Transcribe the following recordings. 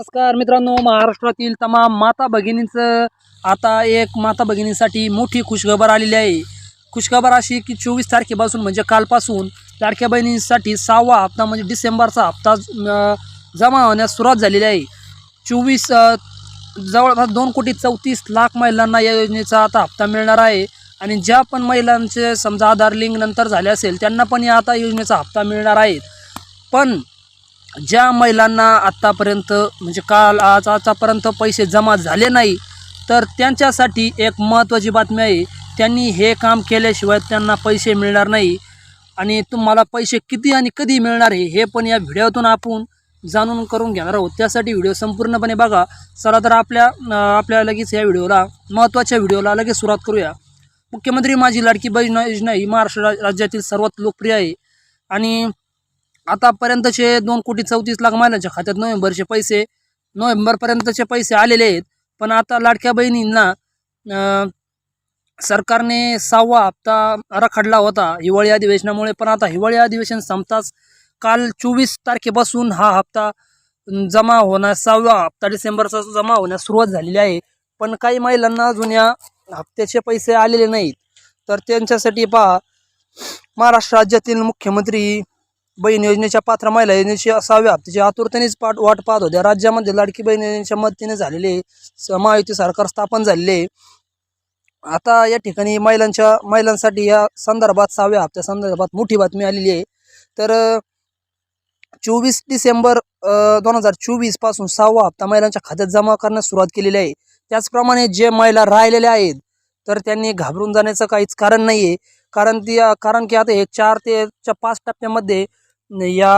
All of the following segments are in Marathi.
नमस्कार मित्रांनो, महाराष्ट्रातील तमाम माता भगिनींचं आता एक माता भगिनींसाठी मोठी खुशखबर आलेली आहे। खुशखबर अशी की 24 तारखेपासून म्हणजे कालपासून लाडक्या बहिणींसाठी 6वा हप्ता म्हणजे डिसेंबरचा हप्ता जमा होण्यास सुरुवात झालेली आहे। 24 जवळपास 2,34,00,000 महिलांना या योजनेचा आता हप्ता मिळणार आहे। आणि ज्या पण महिलांचे समजा आधार लिंक नंतर झाले असेल त्यांना पण या आता योजनेचा हप्ता मिळणार आहे। पण ज्या महिलांना आत्तापर्यंत म्हणजे काल आतापर्यंत पैसे जमा झाले नाही तर त्यांच्यासाठी एक महत्त्वाची बातमी आहे। त्यांनी हे काम केल्याशिवाय त्यांना पैसे मिळणार नाही। आणि तुम्हाला पैसे किती आणि कधी मिळणार हे पण या व्हिडिओतून आपण जाणून करून घेणार आहोत। त्यासाठी व्हिडिओ संपूर्णपणे बघा। चला तर आपल्या लगेच या व्हिडिओला महत्त्वाच्या व्हिडिओला लगेच सुरुवात करूया। मुख्यमंत्री माझी लाडकी बहीण योजना ही महाराष्ट्र राज्यातील सर्वात लोकप्रिय आहे। आणि आतापर्यंतचे 2,34,00,000 महिलांच्या खात्यात नोव्हेंबरपर्यंतचे पैसे आलेले आहेत। पण आता लाडक्या बहिणींना सरकारने 6वा हप्ता रखडला होता हिवाळी अधिवेशनामुळे। पण आता हिवाळी अधिवेशन संपताच काल 24 तारखेपासून हा हप्ता जमा होण्यास 6वा हप्ता डिसेंबरचा जमा होण्यास सुरुवात झालेली आहे। पण काही महिलांना अजून या हप्त्याचे पैसे आलेले नाहीत। तर त्यांच्यासाठी पहा, महाराष्ट्र राज्यातील मुख्यमंत्री बहीण योजनेच्या पात्र महिला योजनेच्या 6व्या हप्त्याची आतुरतेनेच वाट पाहत होत्या। राज्यामध्ये लाडकी बहीण योजनेच्या मदतीने झालेले महायुती सरकार स्थापन झालेले। आता या ठिकाणी महिलांसाठी या संदर्भात 6व्या हप्त्या संदर्भात मोठी बातमी आलेली आहे। तर 24 डिसेंबर 2024 पासून 6वा हप्ता महिलांच्या खात्यात जमा करण्यास सुरुवात केलेली आहे। त्याचप्रमाणे जे महिला राहिलेल्या आहेत तर त्यांनी घाबरून जाण्याचं काहीच कारण नाही आहे। कारण की आता हे 4 ते 5 टप्प्यामध्ये या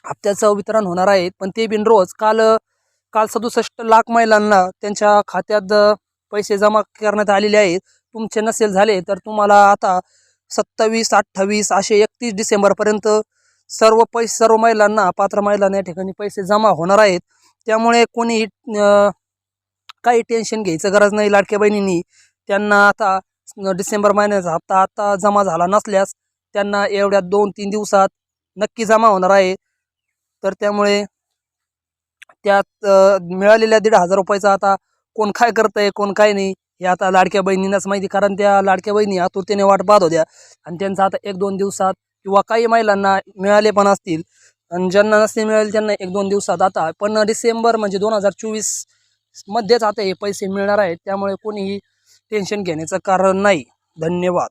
हप्त्याचं वितरण होणार आहे। पण ते बिनरोज काल 67,00,000 महिलांना त्यांच्या खात्यात पैसे जमा करण्यात आलेले आहेत। तुमचे नसेल झाले तर तुम्हाला आता 27, 28 असे 31 डिसेंबरपर्यंत सर्व महिलांना पात्र महिलांना या ठिकाणी पैसे जमा होणार आहेत। त्यामुळे कोणी काही टेन्शन घ्यायचं गरज नाही। लाडक्या बहिणींनी त्यांना आता डिसेंबर महिन्याचा हप्ता आता जमा झाला नसल्यास त्यांना एवढ्या 2-3 दिवसात नक्की जमा होणार आहे। तर त्यामुळे त्यात मिळालेल्या 1,500 रुपयाचा आता कोण काय करतंय कोण काय नाही हे आता लाडक्या बहिणींनाच माहिती। कारण त्या लाडक्या बहिणी आतुरतेने वाट पाहत होत्या आणि त्यांचं आता 1-2 दिवसात किंवा काही महिलांना मिळाले पण असतील आणि ज्यांना नसते मिळाले त्यांना 1-2 दिवसात आता पण डिसेंबर म्हणजे 2024 मध्येच आता हे पैसे मिळणार आहेत। त्यामुळे कोणीही टेन्शन घेण्याचं कारण नाही। धन्यवाद।